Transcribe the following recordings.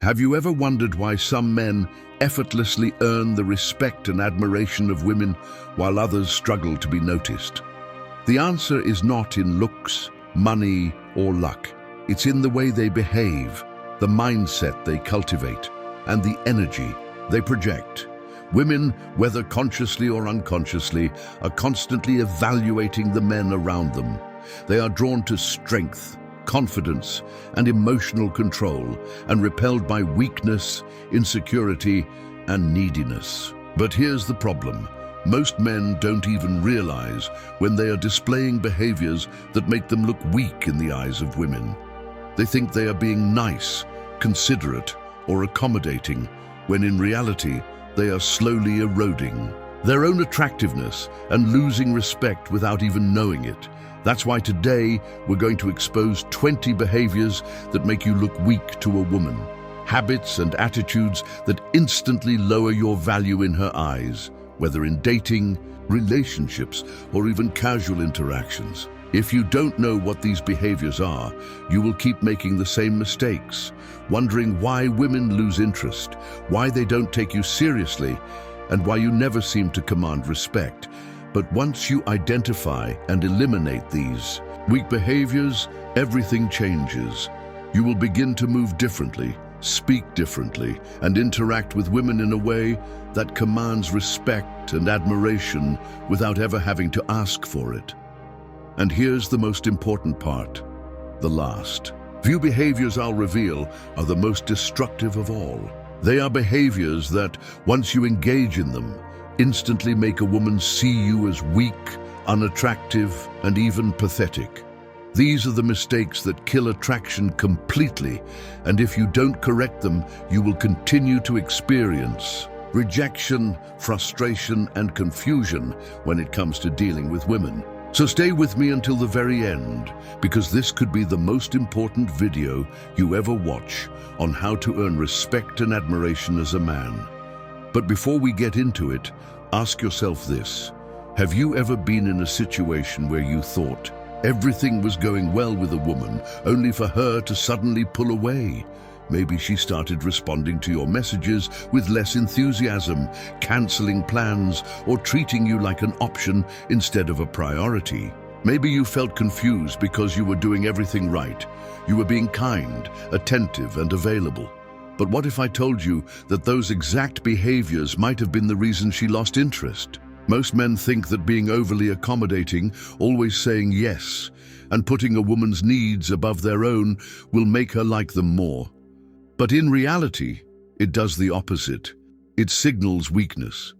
Have you ever wondered why some men effortlessly earn the respect and admiration of women while others struggle to be noticed? The answer is not in looks, money, or luck. It's in the way they behave, the mindset they cultivate, and the energy they project. Women, whether consciously or unconsciously, are constantly evaluating the men around them. They are drawn to strength, confidence, and emotional control, and repelled by weakness, insecurity, and neediness. But here's the problem. Most men don't even realize when they are displaying behaviors that make them look weak in the eyes of women. They think they are being nice, considerate, or accommodating, when in reality, they are slowly eroding their own attractiveness and losing respect without even knowing it. That's why today we're going to expose 20 behaviors that make you look weak to a woman, habits and attitudes that instantly lower your value in her eyes, whether in dating, relationships, or even casual interactions. If you don't know what these behaviors are, you will keep making the same mistakes, wondering why women lose interest, why they don't take you seriously, and why you never seem to command respect. But once you identify and eliminate these weak behaviors, everything changes. You will begin to move differently, speak differently, and interact with women in a way that commands respect and admiration without ever having to ask for it. And here's the most important part, the last. Few behaviors I'll reveal are the most destructive of all. They are behaviors that, once you engage in them, instantly make a woman see you as weak, unattractive, and even pathetic. These are the mistakes that kill attraction completely, and if you don't correct them, you will continue to experience rejection, frustration, and confusion when it comes to dealing with women. So stay with me until the very end, because this could be the most important video you ever watch on how to earn respect and admiration as a man. But before we get into it, ask yourself this. Have you ever been in a situation where you thought everything was going well with a woman, only for her to suddenly pull away? Maybe she started responding to your messages with less enthusiasm, canceling plans, or treating you like an option instead of a priority. Maybe you felt confused because you were doing everything right. You were being kind, attentive, and available. But what if I told you that those exact behaviors might have been the reason she lost interest? Most men think that being overly accommodating, always saying yes, and putting a woman's needs above their own will make her like them more. But in reality, it does the opposite. It signals weakness.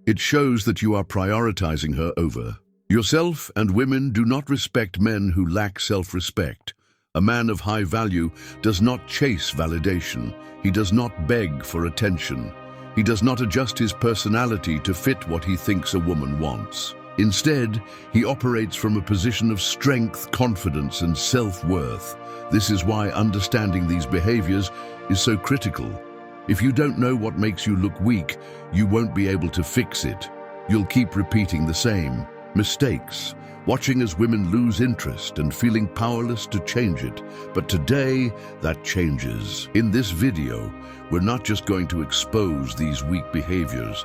It shows that you are prioritizing her over yourself, and women do not respect men who lack self-respect. A man of high value does not chase validation. He does not beg for attention. He does not adjust his personality to fit what he thinks a woman wants. Instead, he operates from a position of strength, confidence, and self-worth. This is why understanding these behaviors is so critical. If you don't know what makes you look weak, you won't be able to fix it. You'll keep repeating the same mistakes, watching as women lose interest and feeling powerless to change it. But today, that changes. In this video, we're not just going to expose these weak behaviors.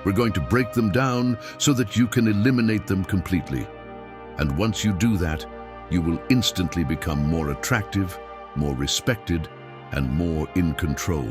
We're going to break them down so that you can eliminate them completely. And once you do that, you will instantly become more attractive, more respected, and more in control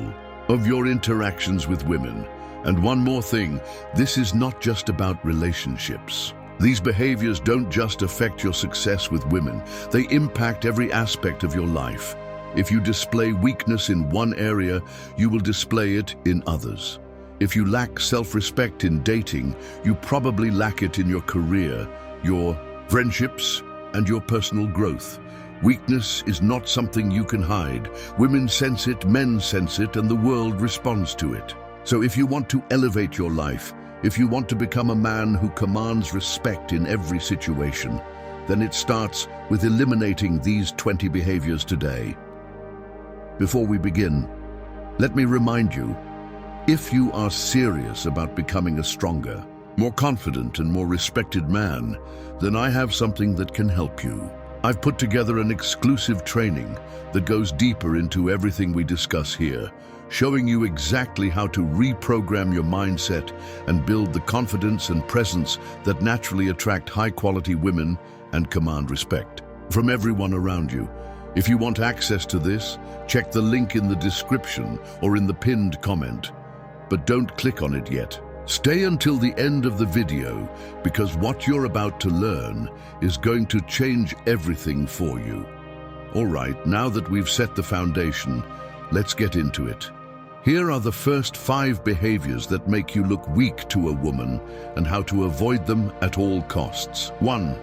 of your interactions with women. And one more thing, this is not just about relationships. These behaviors don't just affect your success with women, they impact every aspect of your life. If you display weakness in one area, you will display it in others. If you lack self-respect in dating, you probably lack it in your career, your friendships, and your personal growth. Weakness is not something you can hide. Women sense it, men sense it, and the world responds to it. So if you want to elevate your life, if you want to become a man who commands respect in every situation, then it starts with eliminating these 20 behaviors today. Before we begin, let me remind you, if you are serious about becoming a stronger, more confident and more respected man, then I have something that can help you. I've put together an exclusive training that goes deeper into everything we discuss here, showing you exactly how to reprogram your mindset and build the confidence and presence that naturally attract high-quality women and command respect from everyone around you. If you want access to this, check the link in the description or in the pinned comment. But don't click on it yet. Stay until the end of the video, because what you're about to learn is going to change everything for you. All right, now that we've set the foundation, let's get into it. Here are the first 5 behaviors that make you look weak to a woman and how to avoid them at all costs. 1.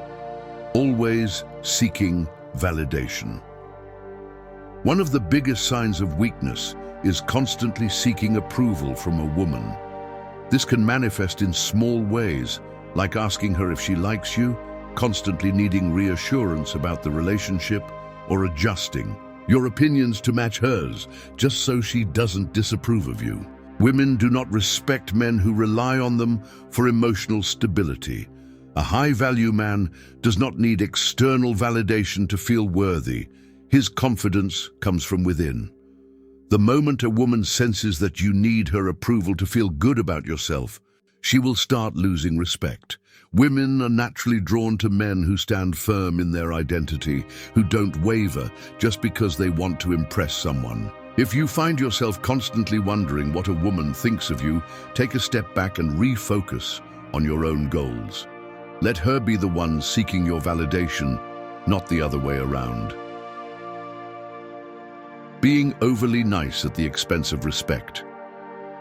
Always seeking validation. One of the biggest signs of weakness is constantly seeking approval from a woman. This can manifest in small ways, like asking her if she likes you, constantly needing reassurance about the relationship, or adjusting your opinions to match hers, just so she doesn't disapprove of you. Women do not respect men who rely on them for emotional stability. A high-value man does not need external validation to feel worthy. His confidence comes from within. The moment a woman senses that you need her approval to feel good about yourself, she will start losing respect. Women are naturally drawn to men who stand firm in their identity, who don't waver just because they want to impress someone. If you find yourself constantly wondering what a woman thinks of you, take a step back and refocus on your own goals. Let her be the one seeking your validation, not the other way around. Being overly nice at the expense of respect.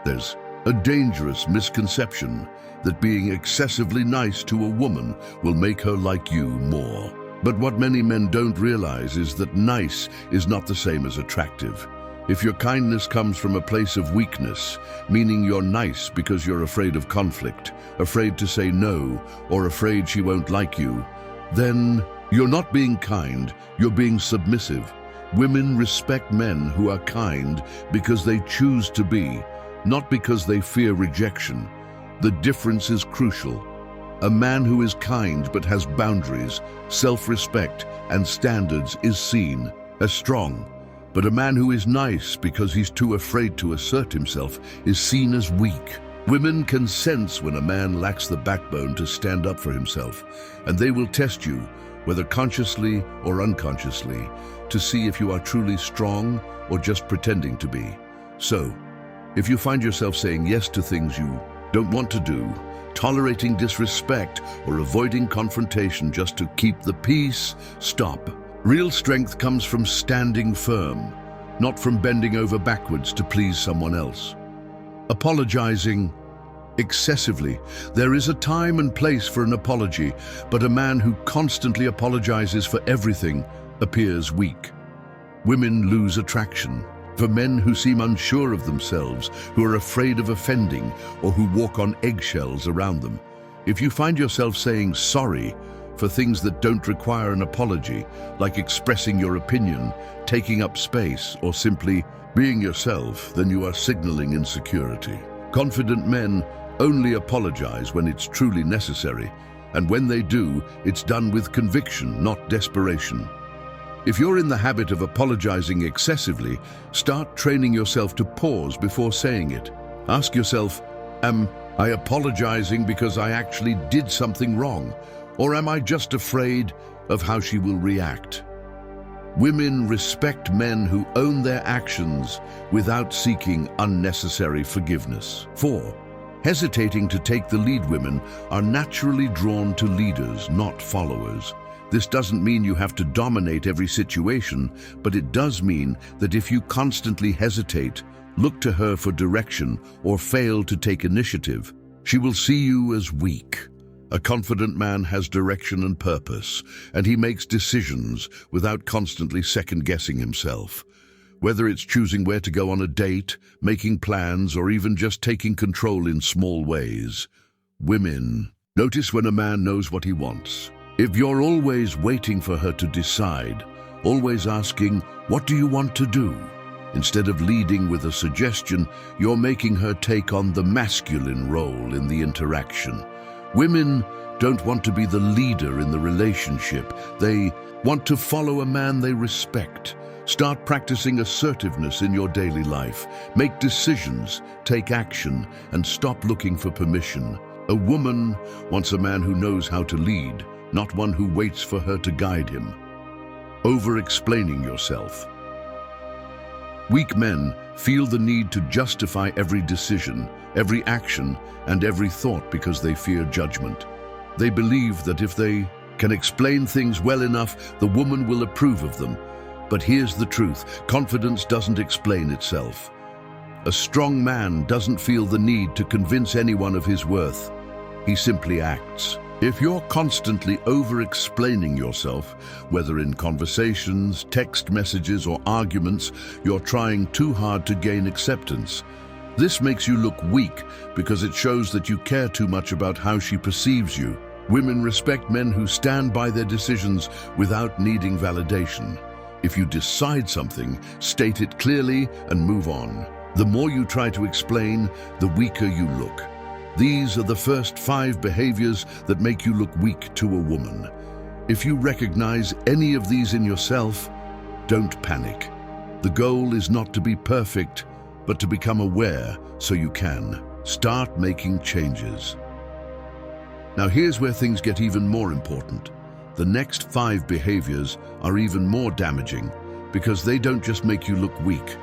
There's a dangerous misconception that being excessively nice to a woman will make her like you more. But what many men don't realize is that nice is not the same as attractive. If your kindness comes from a place of weakness, meaning you're nice because you're afraid of conflict, afraid to say no, or afraid she won't like you, then you're not being kind, you're being submissive. Women respect men who are kind because they choose to be, not because they fear rejection. The difference is crucial. A man who is kind but has boundaries, self-respect, and standards is seen as strong. But a man who is nice because he's too afraid to assert himself is seen as weak. Women can sense when a man lacks the backbone to stand up for himself, and they will test you, whether consciously or unconsciously, to see if you are truly strong or just pretending to be. So, if you find yourself saying yes to things you don't want to do, tolerating disrespect, or avoiding confrontation just to keep the peace, stop. Real strength comes from standing firm, not from bending over backwards to please someone else. Apologizing excessively. There is a time and place for an apology, but a man who constantly apologizes for everything appears weak. Women lose attraction for men who seem unsure of themselves, who are afraid of offending, or who walk on eggshells around them. If you find yourself saying sorry for things that don't require an apology, like expressing your opinion, taking up space, or simply being yourself, then you are signaling insecurity. Confident men only apologize when it's truly necessary, and when they do, it's done with conviction, not desperation. If you're in the habit of apologizing excessively, start training yourself to pause before saying it. Ask yourself, am I apologizing because I actually did something wrong? Or am I just afraid of how she will react? Women respect men who own their actions without seeking unnecessary forgiveness. 4. Hesitating to take the lead. Women are naturally drawn to leaders, not followers. This doesn't mean you have to dominate every situation, but it does mean that if you constantly hesitate, look to her for direction, or fail to take initiative, she will see you as weak. A confident man has direction and purpose, and he makes decisions without constantly second-guessing himself. Whether it's choosing where to go on a date, making plans, or even just taking control in small ways. Women notice when a man knows what he wants. If you're always waiting for her to decide, always asking, "What do you want to do?" instead of leading with a suggestion, you're making her take on the masculine role in the interaction. Women don't want to be the leader in the relationship. They want to follow a man they respect. Start practicing assertiveness in your daily life. Make decisions, take action, and stop looking for permission. A woman wants a man who knows how to lead, not one who waits for her to guide him. Over-explaining yourself. Weak men feel the need to justify every decision, every action, and every thought because they fear judgment. They believe that if they can explain things well enough, the woman will approve of them. But here's the truth: confidence doesn't explain itself. A strong man doesn't feel the need to convince anyone of his worth. He simply acts. If you're constantly over-explaining yourself, whether in conversations, text messages, or arguments, you're trying too hard to gain acceptance. This makes you look weak because it shows that you care too much about how she perceives you. Women respect men who stand by their decisions without needing validation. If you decide something, state it clearly and move on. The more you try to explain, the weaker you look. These are the first 5 behaviors that make you look weak to a woman. If you recognize any of these in yourself, don't panic. The goal is not to be perfect, but to become aware so you can start making changes. Now here's where things get even more important. The next 5 behaviors are even more damaging because they don't just make you look weak.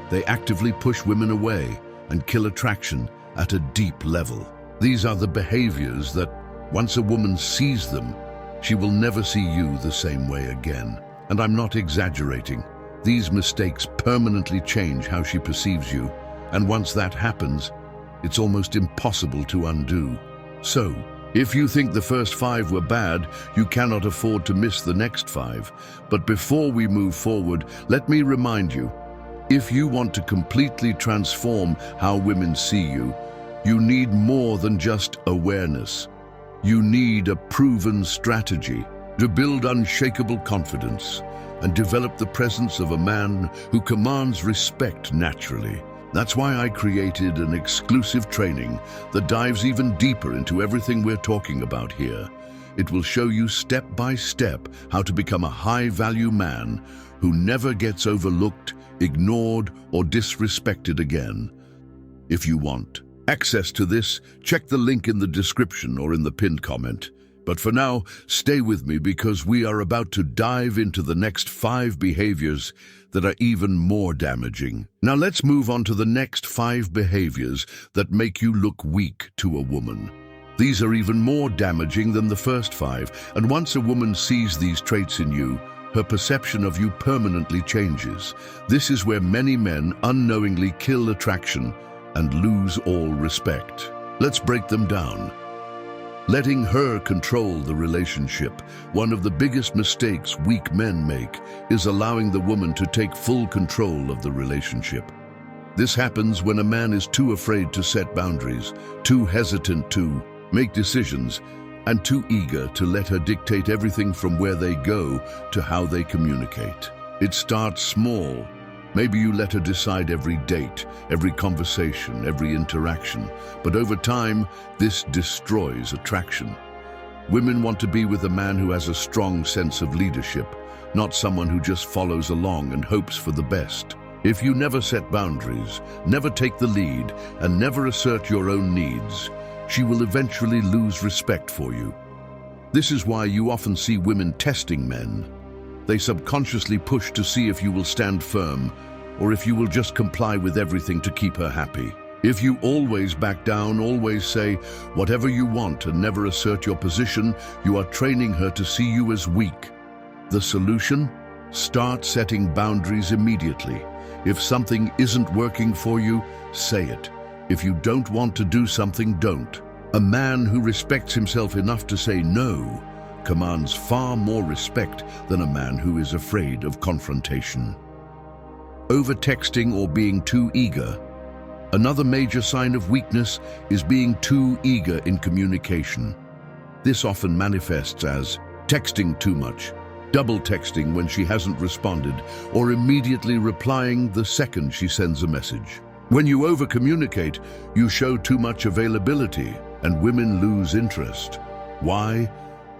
They actively push women away and kill attraction at a deep level. These are the behaviors that, once a woman sees them, she will never see you the same way again. And I'm not exaggerating. These mistakes permanently change how she perceives you, and once that happens, it's almost impossible to undo. So, if you think the first 5 were bad, you cannot afford to miss the next 5. But before we move forward, let me remind you, if you want to completely transform how women see you, you need more than just awareness. You need a proven strategy to build unshakable confidence and develop the presence of a man who commands respect naturally. That's why I created an exclusive training that dives even deeper into everything we're talking about here. It will show you step by step how to become a high-value man who never gets overlooked, ignored, or disrespected again. If you want access to this, check the link in the description or in the pinned comment. But for now, stay with me because we are about to dive into the next 5 behaviors that are even more damaging. Now let's move on to the next 5 behaviors that make you look weak to a woman. These are even more damaging than the first 5, and once a woman sees these traits in you, her perception of you permanently changes. This is where many men unknowingly kill attraction and lose all respect. Let's break them down. Letting her control the relationship. One of the biggest mistakes weak men make is allowing the woman to take full control of the relationship. This happens when a man is too afraid to set boundaries, too hesitant to make decisions, and too eager to let her dictate everything from where they go to how they communicate. It starts small. Maybe you let her decide every date, every conversation, every interaction. But over time, this destroys attraction. Women want to be with a man who has a strong sense of leadership, not someone who just follows along and hopes for the best. If you never set boundaries, never take the lead, and never assert your own needs, she will eventually lose respect for you. This is why you often see women testing men. They subconsciously push to see if you will stand firm or if you will just comply with everything to keep her happy. If you always back down, always say whatever you want and never assert your position, you are training her to see you as weak. The solution? Start setting boundaries immediately. If something isn't working for you, say it. If you don't want to do something, don't. A man who respects himself enough to say no commands far more respect than a man who is afraid of confrontation. Over-texting or being too eager. Another major sign of weakness is being too eager in communication. This often manifests as texting too much, double texting when she hasn't responded, or immediately replying the second she sends a message. When you over-communicate, you show too much availability, and women lose interest. Why?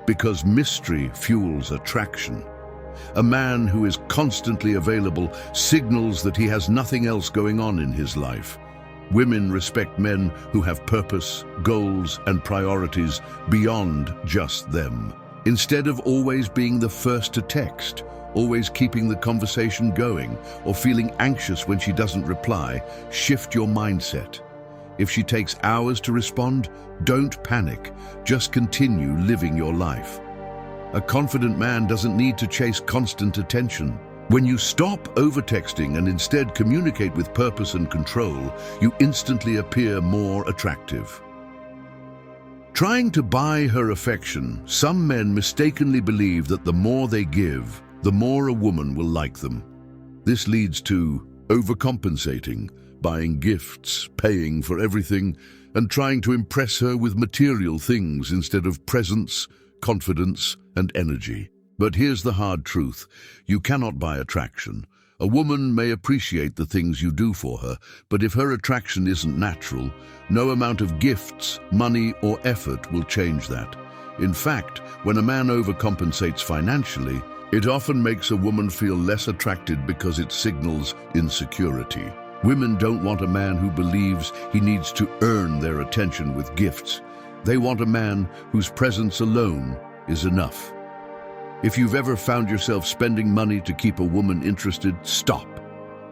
Because mystery fuels attraction. A man who is constantly available signals that he has nothing else going on in his life. Women respect men who have purpose, goals, and priorities beyond just them. Instead of always being the first to text, always keeping the conversation going, or feeling anxious when she doesn't reply, shift your mindset. If she takes hours to respond, don't panic. Just continue living your life. A confident man doesn't need to chase constant attention. When you stop over-texting and instead communicate with purpose and control, you instantly appear more attractive. Trying to buy her affection, some men mistakenly believe that the more they give, the more a woman will like them. This leads to overcompensating, buying gifts, paying for everything, and trying to impress her with material things instead of presence, confidence, and energy. But here's the hard truth. You cannot buy attraction. A woman may appreciate the things you do for her, but if her attraction isn't natural, no amount of gifts, money, or effort will change that. In fact, when a man overcompensates financially, it often makes a woman feel less attracted because it signals insecurity. Women don't want a man who believes he needs to earn their attention with gifts. They want a man whose presence alone is enough. If you've ever found yourself spending money to keep a woman interested, stop.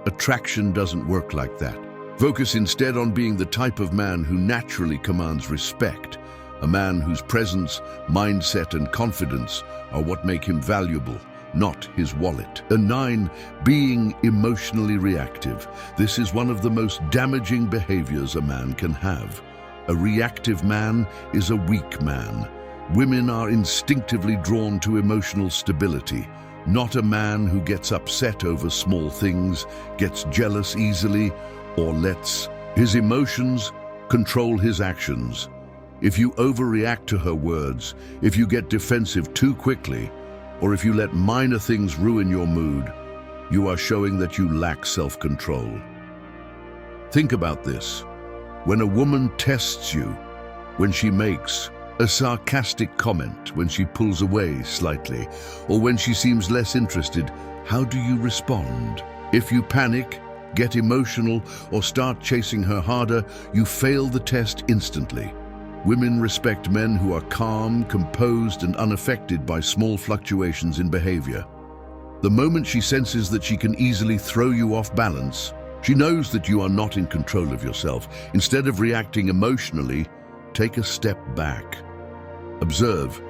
Attraction doesn't work like that. Focus instead on being the type of man who naturally commands respect, a man whose presence, mindset, and confidence are what make him valuable, not his wallet. And 9, being emotionally reactive. This is one of the most damaging behaviors a man can have. A reactive man is a weak man. Women are instinctively drawn to emotional stability, not a man who gets upset over small things, gets jealous easily, or lets his emotions control his actions. If you overreact to her words, if you get defensive too quickly, or if you let minor things ruin your mood, you are showing that you lack self-control. Think about this. When a woman tests you, when she makes a sarcastic comment, when she pulls away slightly, or when she seems less interested, how do you respond? If you panic, get emotional, or start chasing her harder, you fail the test instantly. Women respect men who are calm, composed, and unaffected by small fluctuations in behavior. The moment she senses that she can easily throw you off balance, she knows that you are not in control of yourself. Instead of reacting emotionally, take a step back. Observe,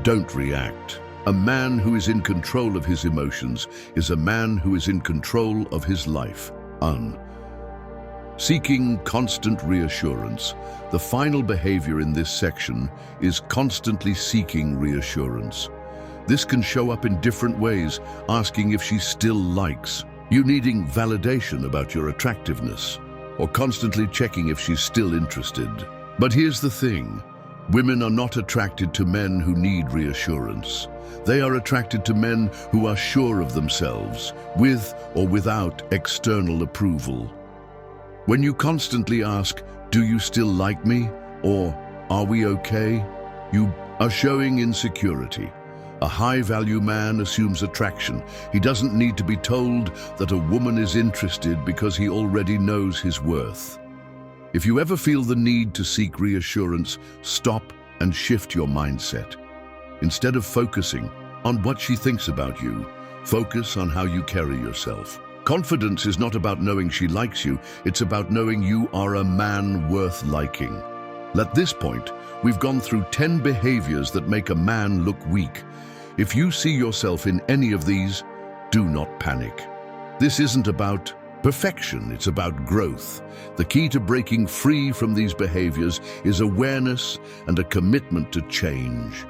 don't react. A man who is in control of his emotions is a man who is in control of his life. Seeking constant reassurance. The final behavior in this section is constantly seeking reassurance. This can show up in different ways, asking if she still likes you, needing validation about your attractiveness, or constantly checking if she's still interested. But here's the thing. Women are not attracted to men who need reassurance. They are attracted to men who are sure of themselves, with or without external approval. When you constantly ask, "Do you still like me?" or "Are we okay?" you are showing insecurity. A high-value man assumes attraction. He doesn't need to be told that a woman is interested because he already knows his worth. If you ever feel the need to seek reassurance, stop and shift your mindset. Instead of focusing on what she thinks about you, focus on how you carry yourself. Confidence is not about knowing she likes you, it's about knowing you are a man worth liking. At this point, we've gone through 10 behaviors that make a man look weak. If you see yourself in any of these, do not panic. This isn't about perfection, it's about growth. The key to breaking free from these behaviors is awareness and a commitment to change.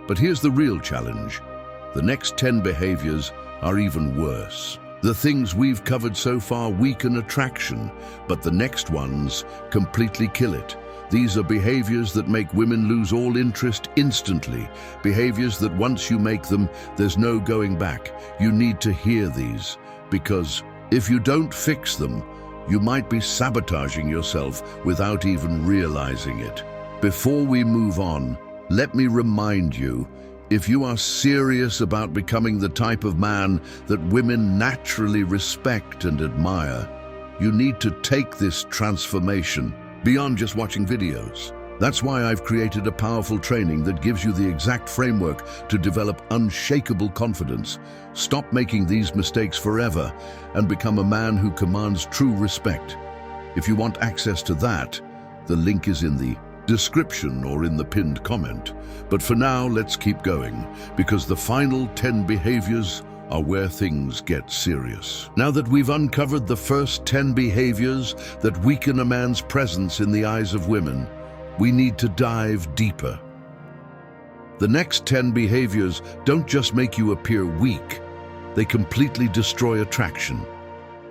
But here's the real challenge. The next 10 behaviors are even worse. The things we've covered so far weaken attraction, but the next ones completely kill it. These are behaviors that make women lose all interest instantly. Behaviors that once you make them, there's no going back. You need to hear these, because if you don't fix them, you might be sabotaging yourself without even realizing it. Before we move on, Let me remind you, if you are serious about becoming the type of man that women naturally respect and admire, you need to take this transformation beyond just watching videos. That's why I've created a powerful training that gives you the exact framework to develop unshakable confidence. Stop making these mistakes forever and become a man who commands true respect. If you want access to that, the link is in the description or in the pinned comment. But for now, let's keep going, because the final 10 behaviors are where things get serious. Now that we've uncovered the first 10 behaviors that weaken a man's presence in the eyes of women, we need to dive deeper. The next 10 behaviors don't just make you appear weak, they completely destroy attraction.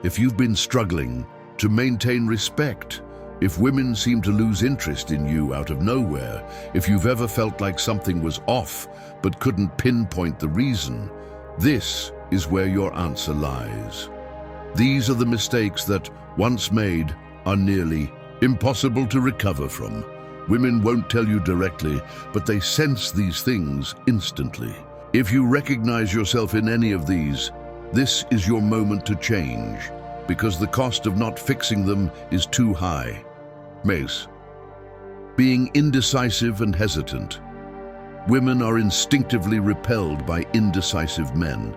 If you've been struggling to maintain respect, if women seem to lose interest in you out of nowhere, if you've ever felt like something was off but couldn't pinpoint the reason, this is where your answer lies. These are the mistakes that, once made, are nearly impossible to recover from. Women won't tell you directly, but they sense these things instantly. If you recognize yourself in any of these, this is your moment to change, because the cost of not fixing them is too high. Mace. Being indecisive and hesitant. Women are instinctively repelled by indecisive men.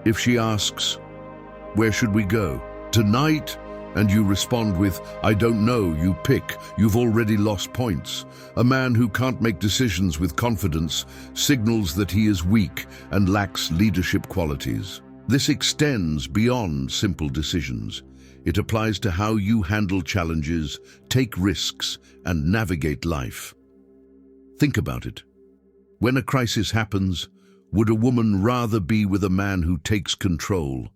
If she asks, "Where should we go tonight?" and you respond with, "I don't know, you pick," you've already lost points. A man who can't make decisions with confidence signals that he is weak and lacks leadership qualities. This extends beyond simple decisions. It applies to how you handle challenges, take risks, and navigate life. Think about it. When a crisis happens, would a woman rather be with a man who takes control,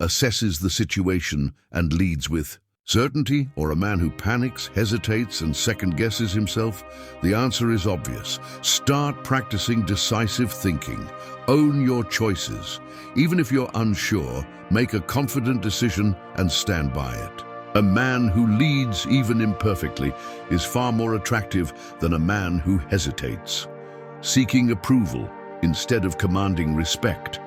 assesses the situation, and leads with certainty, or a man who panics, hesitates, and second-guesses himself? The answer is obvious. Start practicing decisive thinking. Own your choices. Even if you're unsure, make a confident decision and stand by it. A man who leads, even imperfectly, is far more attractive than a man who hesitates, seeking approval instead of commanding respect.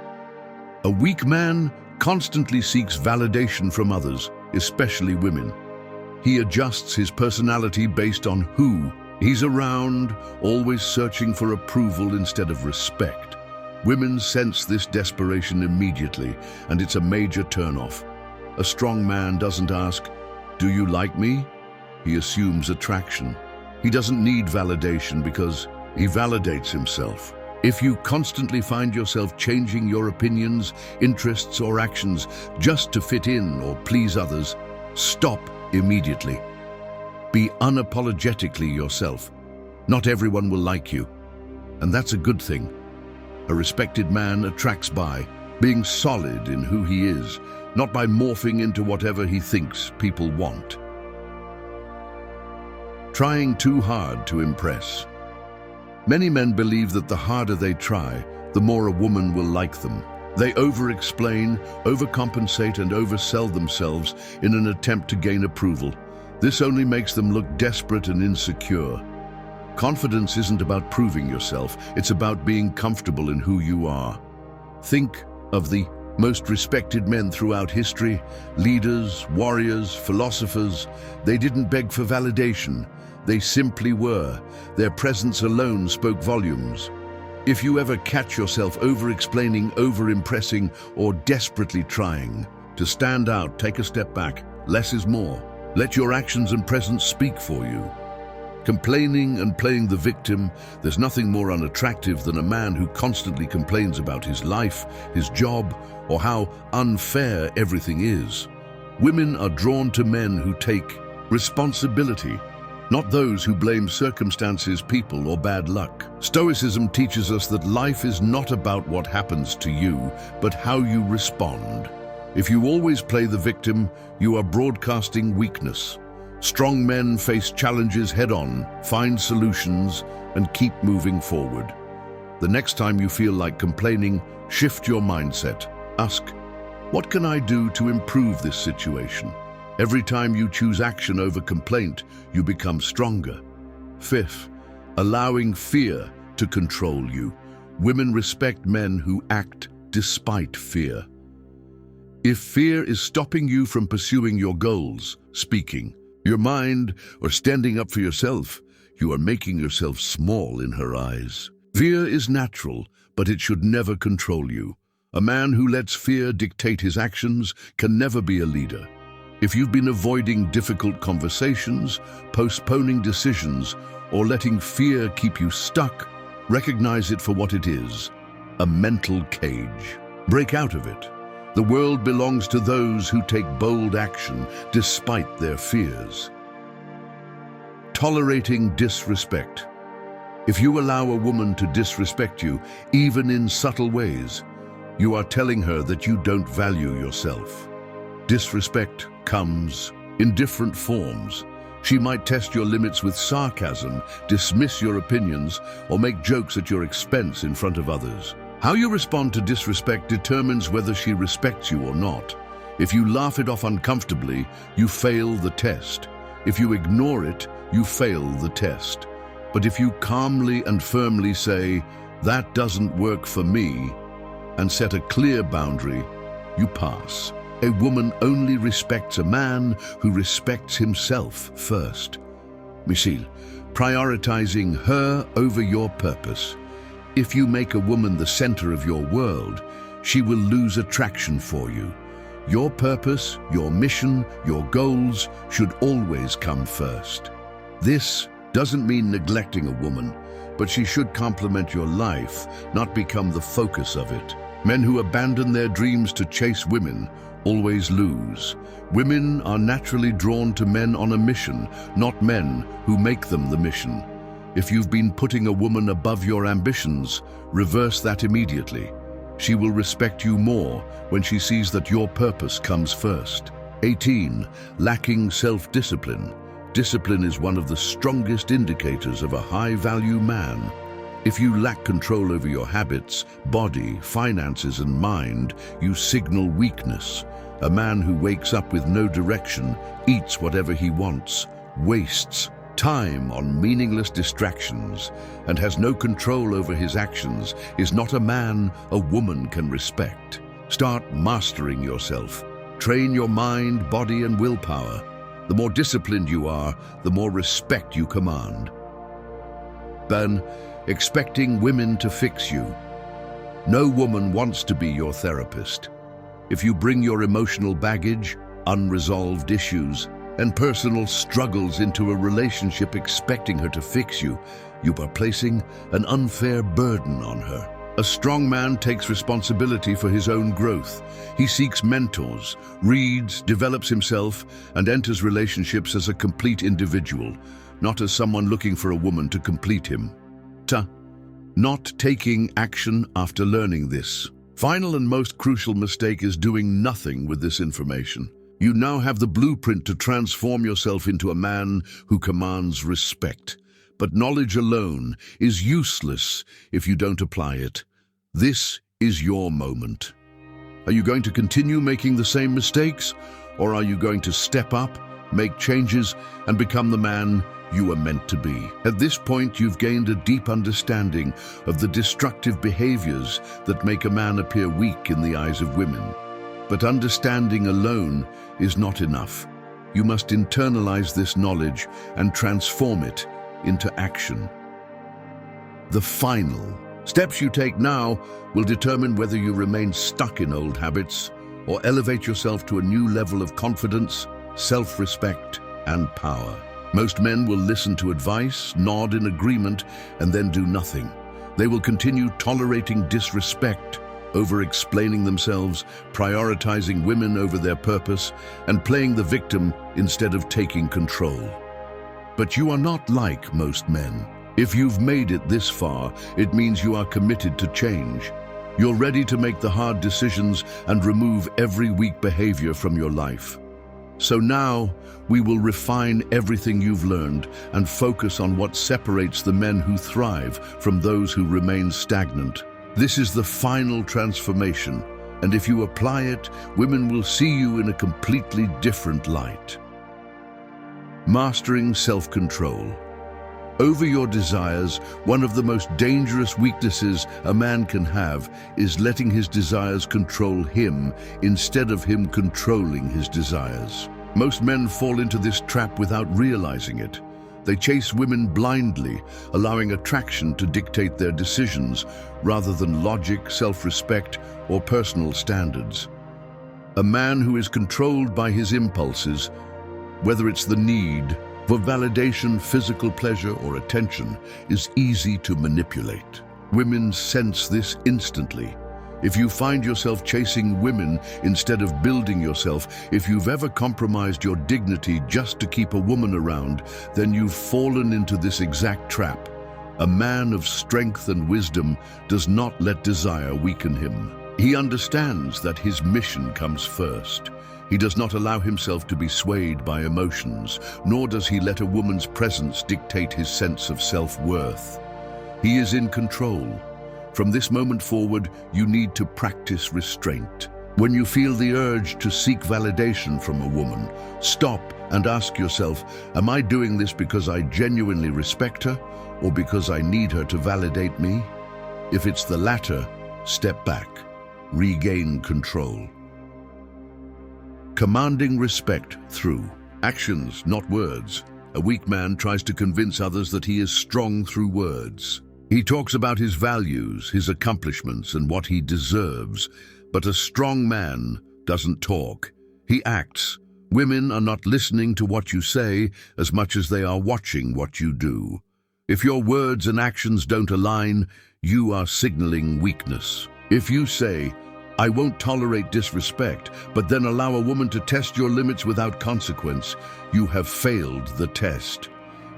A weak man constantly seeks validation from others, especially women. He adjusts his personality based on who he's around, always searching for approval instead of respect. Women sense this desperation immediately, and it's a major turnoff. A strong man doesn't ask, "Do you like me?" He assumes attraction. He doesn't need validation because he validates himself. If you constantly find yourself changing your opinions, interests, or actions just to fit in or please others, stop immediately. Be unapologetically yourself. Not everyone will like you, and that's a good thing. A respected man attracts by being solid in who he is, not by morphing into whatever he thinks people want. Trying too hard to impress. Many men believe that the harder they try, the more a woman will like them. They over-explain, overcompensate, and oversell themselves in an attempt to gain approval. This only makes them look desperate and insecure. Confidence isn't about proving yourself, it's about being comfortable in who you are. Think of the most respected men throughout history, leaders, warriors, philosophers. They didn't beg for validation. They simply were. Their presence alone spoke volumes. If you ever catch yourself over-explaining, over-impressing, or desperately trying to stand out, take a step back. Less is more. Let your actions and presence speak for you. Complaining and playing the victim, there's nothing more unattractive than a man who constantly complains about his life, his job, or how unfair everything is. Women are drawn to men who take responsibility, not those who blame circumstances, people, or bad luck. Stoicism teaches us that life is not about what happens to you, but how you respond. If you always play the victim, you are broadcasting weakness. Strong men face challenges head-on, find solutions, and keep moving forward. The next time you feel like complaining, shift your mindset. Ask, what can I do to improve this situation? Every time you choose action over complaint, you become stronger. Fifth, allowing fear to control you. Women respect men who act despite fear. If fear is stopping you from pursuing your goals, speaking your mind, or standing up for yourself, you are making yourself small in her eyes. Fear is natural, but it should never control you. A man who lets fear dictate his actions can never be a leader. If you've been avoiding difficult conversations, postponing decisions, or letting fear keep you stuck, recognize it for what it is, a mental cage. Break out of it. The world belongs to those who take bold action despite their fears. Tolerating disrespect. If you allow a woman to disrespect you, even in subtle ways, you are telling her that you don't value yourself. Disrespect comes in different forms. She might test your limits with sarcasm, dismiss your opinions, or make jokes at your expense in front of others. How you respond to disrespect determines whether she respects you or not. If you laugh it off uncomfortably, you fail the test. If you ignore it, you fail the test. But if you calmly and firmly say, "That doesn't work for me," and set a clear boundary, you pass. A woman only respects a man who respects himself first. Michelle, prioritizing her over your purpose. If you make a woman the center of your world, she will lose attraction for you. Your purpose, your mission, your goals should always come first. This doesn't mean neglecting a woman, but she should complement your life, not become the focus of it. Men who abandon their dreams to chase women always lose. Women are naturally drawn to men on a mission, not men who make them the mission. If you've been putting a woman above your ambitions, reverse that immediately. She will respect you more when she sees that your purpose comes first. 18. Lacking self-discipline. Discipline is one of the strongest indicators of a high-value man. If you lack control over your habits, body, finances, and mind, you signal weakness. A man who wakes up with no direction, eats whatever he wants, wastes time on meaningless distractions, and has no control over his actions is not a man a woman can respect. Start mastering yourself. Train your mind, body, and willpower. The more disciplined you are, the more respect you command. Then, expecting women to fix you. No woman wants to be your therapist. If you bring your emotional baggage, unresolved issues, and personal struggles into a relationship expecting her to fix you, you are placing an unfair burden on her. A strong man takes responsibility for his own growth. He seeks mentors, reads, develops himself, and enters relationships as a complete individual, not as someone looking for a woman to complete him. Not taking action after learning this. Final and most crucial mistake is doing nothing with this information. You now have the blueprint to transform yourself into a man who commands respect. But knowledge alone is useless if you don't apply it. This is your moment. Are you going to continue making the same mistakes, or are you going to step up, make changes, and become the man you are meant to be? At this point, you've gained a deep understanding of the destructive behaviors that make a man appear weak in the eyes of women. But understanding alone is not enough. You must internalize this knowledge and transform it into action. The final steps you take now will determine whether you remain stuck in old habits or elevate yourself to a new level of confidence, self-respect, and power. Most men will listen to advice, nod in agreement, and then do nothing. They will continue tolerating disrespect, over-explaining themselves, prioritizing women over their purpose, and playing the victim instead of taking control. But you are not like most men. If you've made it this far, it means you are committed to change. You're ready to make the hard decisions and remove every weak behavior from your life. So now, we will refine everything you've learned and focus on what separates the men who thrive from those who remain stagnant. This is the final transformation, and if you apply it, women will see you in a completely different light. Mastering self-control. over your desires. One of the most dangerous weaknesses a man can have is letting his desires control him instead of him controlling his desires. Most men fall into this trap without realizing it. They chase women blindly, allowing attraction to dictate their decisions rather than logic, self-respect, or personal standards. A man who is controlled by his impulses, whether it's the need for validation, physical pleasure, or attention, is easy to manipulate. Women sense this instantly. If you find yourself chasing women instead of building yourself, if you've ever compromised your dignity just to keep a woman around, then you've fallen into this exact trap. A man of strength and wisdom does not let desire weaken him. He understands that his mission comes first. He does not allow himself to be swayed by emotions, nor does he let a woman's presence dictate his sense of self-worth. He is in control. From this moment forward, you need to practice restraint. When you feel the urge to seek validation from a woman, stop and ask yourself, am I doing this because I genuinely respect her or because I need her to validate me? If it's the latter, step back. Regain control. Commanding respect through actions, not words. A weak man tries to convince others that he is strong through words. He talks about his values, his accomplishments, and what he deserves, but a strong man doesn't talk. He acts. Women are not listening to what you say as much as they are watching what you do. If your words and actions don't align, you are signaling weakness. If you say, I won't tolerate disrespect, but then allow a woman to test your limits without consequence, you have failed the test.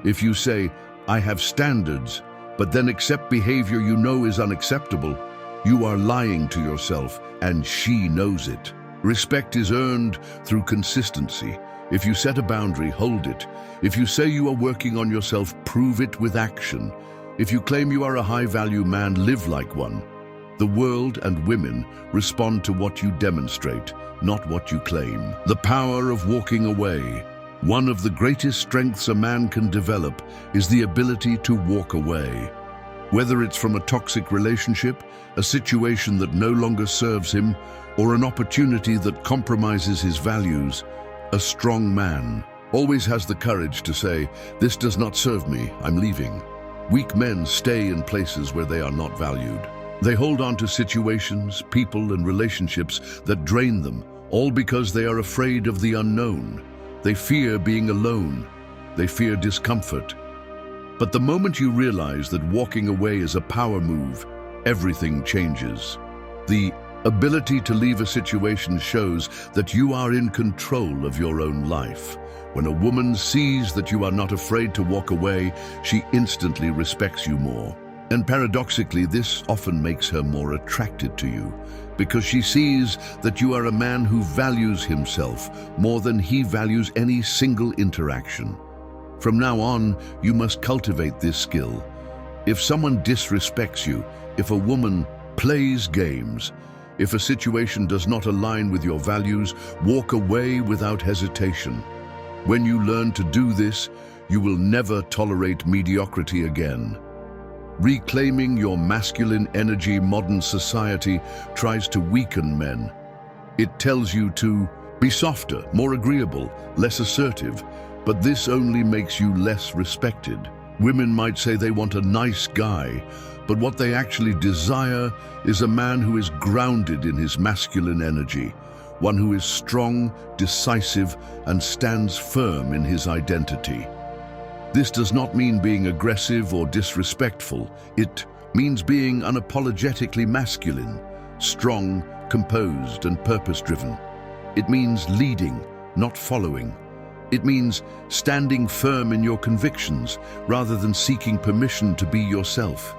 If you say, I have standards, but then accept behavior you know is unacceptable, you are lying to yourself, and she knows it. Respect is earned through consistency. If you set a boundary, hold it. If you say you are working on yourself, prove it with action. If you claim you are a high-value man, live like one. The world and women respond to what you demonstrate, not what you claim. The power of walking away. One of the greatest strengths a man can develop is the ability to walk away. Whether it's from a toxic relationship, a situation that no longer serves him, or an opportunity that compromises his values, a strong man always has the courage to say, this does not serve me, I'm leaving. Weak men stay in places where they are not valued. They hold on to situations, people, and relationships that drain them, all because they are afraid of the unknown. They fear being alone. They fear discomfort. But the moment you realize that walking away is a power move, everything changes. The ability to leave a situation shows that you are in control of your own life. When a woman sees that you are not afraid to walk away, she instantly respects you more. And paradoxically, this often makes her more attracted to you, because she sees that you are a man who values himself more than he values any single interaction. From now on, you must cultivate this skill. If someone disrespects you, if a woman plays games, if a situation does not align with your values, walk away without hesitation. When you learn to do this, you will never tolerate mediocrity again. Reclaiming your masculine energy, modern society tries to weaken men. It tells you to be softer, more agreeable, less assertive, but this only makes you less respected. Women might say they want a nice guy, but what they actually desire is a man who is grounded in his masculine energy, one who is strong, decisive, and stands firm in his identity. This does not mean being aggressive or disrespectful. It means being unapologetically masculine, strong, composed, and purpose-driven. It means leading, not following. It means standing firm in your convictions rather than seeking permission to be yourself.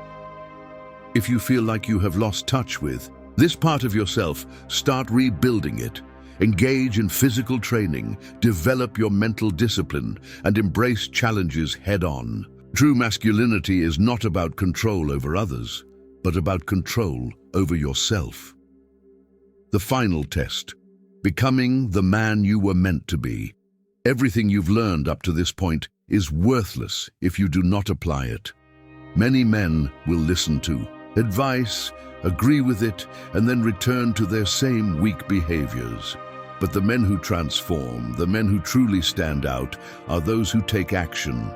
If you feel like you have lost touch with this part of yourself, start rebuilding it. Engage in physical training, develop your mental discipline, and embrace challenges head-on. True masculinity is not about control over others, but about control over yourself. The final test: becoming the man you were meant to be. Everything you've learned up to this point is worthless if you do not apply it. Many men will listen to advice, agree with it, and then return to their same weak behaviors. But the men who transform, the men who truly stand out, are those who take action.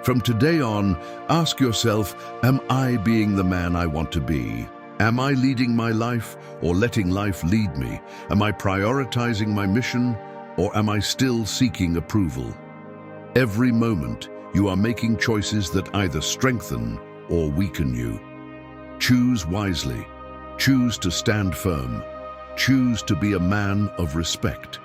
From today on, ask yourself, am I being the man I want to be? Am I leading my life or letting life lead me? Am I prioritizing my mission or am I still seeking approval? Every moment, you are making choices that either strengthen or weaken you. Choose wisely. Choose to stand firm. Choose to be a man of respect.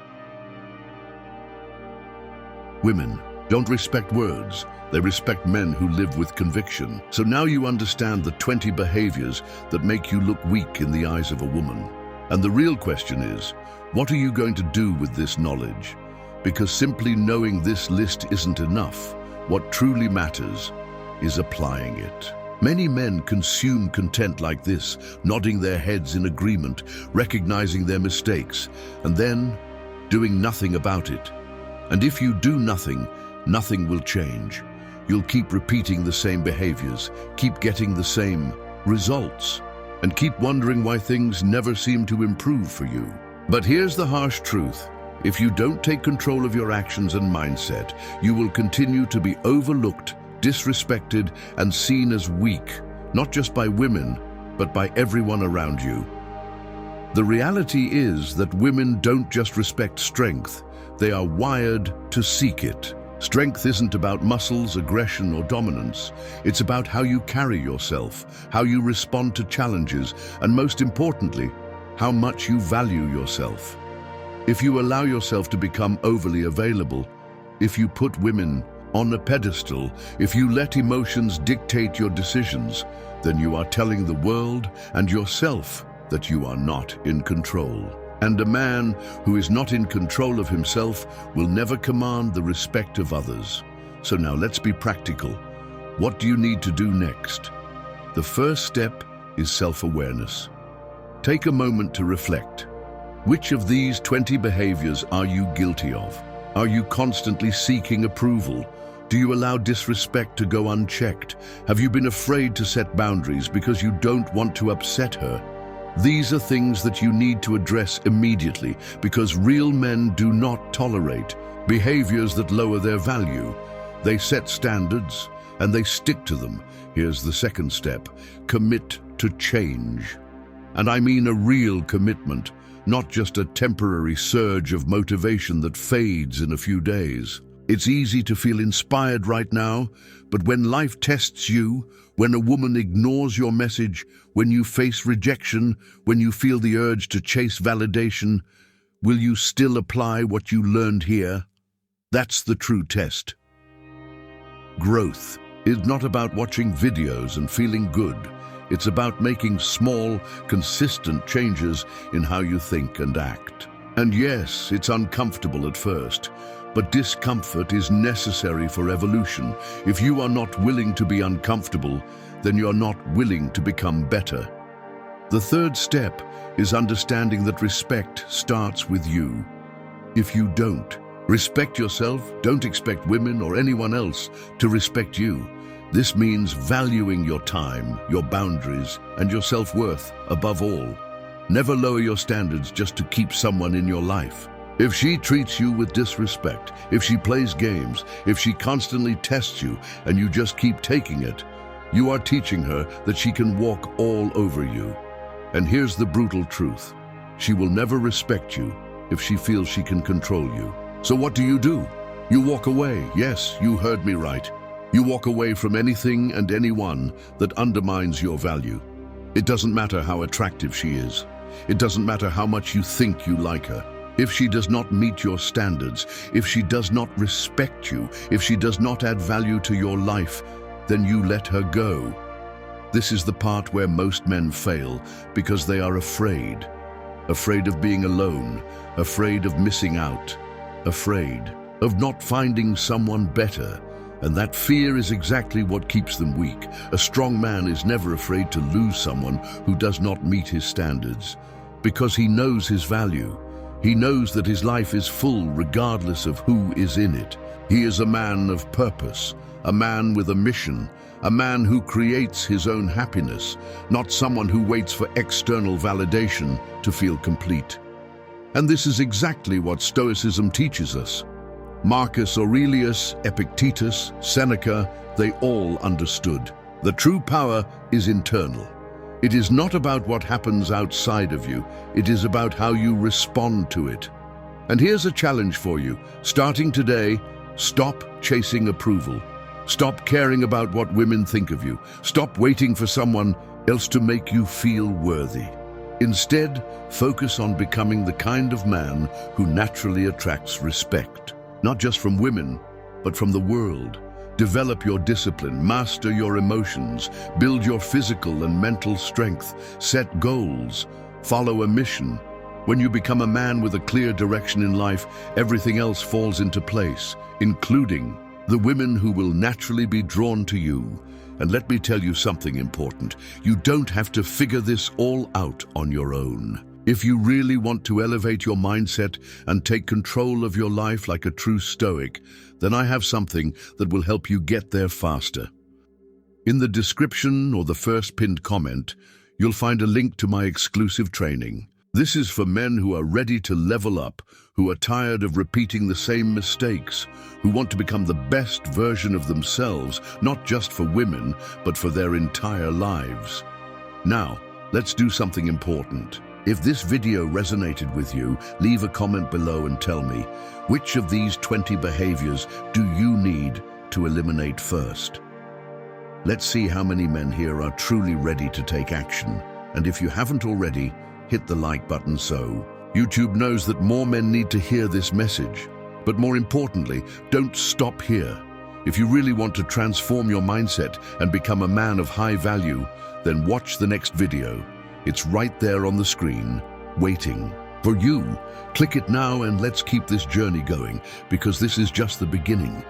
Women don't respect words. They respect men who live with conviction. So now you understand the 20 behaviors that make you look weak in the eyes of a woman. And the real question is, what are you going to do with this knowledge? Because simply knowing this list isn't enough. What truly matters is applying it. Many men consume content like this, nodding their heads in agreement, recognizing their mistakes, and then doing nothing about it. And if you do nothing, nothing will change. You'll keep repeating the same behaviors, keep getting the same results, and keep wondering why things never seem to improve for you. But here's the harsh truth. If you don't take control of your actions and mindset, you will continue to be overlooked, disrespected, and seen as weak, not just by women, but by everyone around you. The reality is that women don't just respect strength, they are wired to seek it. Strength isn't about muscles, aggression, or dominance. It's about how you carry yourself, how you respond to challenges, and most importantly, how much you value yourself. If you allow yourself to become overly available, if you put women on a pedestal, if you let emotions dictate your decisions, then you are telling the world and yourself that you are not in control. And a man who is not in control of himself will never command the respect of others. So now let's be practical. What do you need to do next? The first step is self-awareness. Take a moment to reflect. Which of these 20 behaviors are you guilty of? Are you constantly seeking approval? Do you allow disrespect to go unchecked? Have you been afraid to set boundaries because you don't want to upset her? These are things that you need to address immediately, because real men do not tolerate behaviors that lower their value. They set standards and they stick to them. Here's the second step: commit to change. And I mean a real commitment, not just a temporary surge of motivation that fades in a few days. It's easy to feel inspired right now, but when life tests you, when a woman ignores your message, when you face rejection, when you feel the urge to chase validation, will you still apply what you learned here? That's the true test. Growth is not about watching videos and feeling good. It's about making small, consistent changes in how you think and act. And yes, it's uncomfortable at first, but discomfort is necessary for evolution. If you are not willing to be uncomfortable, then you're not willing to become better. The third step is understanding that respect starts with you. If you don't respect yourself, don't expect women or anyone else to respect you. This means valuing your time, your boundaries, and your self-worth above all. Never lower your standards just to keep someone in your life. If she treats you with disrespect, if she plays games, if she constantly tests you and you just keep taking it, you are teaching her that she can walk all over you. And here's the brutal truth: she will never respect you if she feels she can control you. So what do? You walk away. Yes, you heard me right. You walk away from anything and anyone that undermines your value. It doesn't matter how attractive she is. It doesn't matter how much you think you like her. If she does not meet your standards, if she does not respect you, if she does not add value to your life, then you let her go. This is the part where most men fail because they are afraid. Afraid of being alone, afraid of missing out, afraid of not finding someone better. And that fear is exactly what keeps them weak. A strong man is never afraid to lose someone who does not meet his standards, because he knows his value. He knows that his life is full regardless of who is in it. He is a man of purpose, a man with a mission, a man who creates his own happiness, not someone who waits for external validation to feel complete. And this is exactly what Stoicism teaches us. Marcus Aurelius, Epictetus, Seneca, they all understood. The true power is internal. It is not about what happens outside of you, it is about how you respond to it. And here's a challenge for you. Starting today, stop chasing approval. Stop caring about what women think of you. Stop waiting for someone else to make you feel worthy. Instead, focus on becoming the kind of man who naturally attracts respect, not just from women, but from the world. Develop your discipline, master your emotions, build your physical and mental strength, set goals, follow a mission. When you become a man with a clear direction in life, everything else falls into place, including the women who will naturally be drawn to you. And let me tell you something important. You don't have to figure this all out on your own. If you really want to elevate your mindset and take control of your life like a true Stoic, then I have something that will help you get there faster. In the description or the first pinned comment, you'll find a link to my exclusive training. This is for men who are ready to level up, who are tired of repeating the same mistakes, who want to become the best version of themselves, not just for women, but for their entire lives. Now, let's do something important. If this video resonated with you, leave a comment below and tell me, which of these 20 behaviors do you need to eliminate first? Let's see how many men here are truly ready to take action. And if you haven't already, hit the like button so YouTube knows that more men need to hear this message. But more importantly, don't stop here. If you really want to transform your mindset and become a man of high value, then watch the next video. It's right there on the screen, waiting for you. Click it now and let's keep this journey going, because this is just the beginning.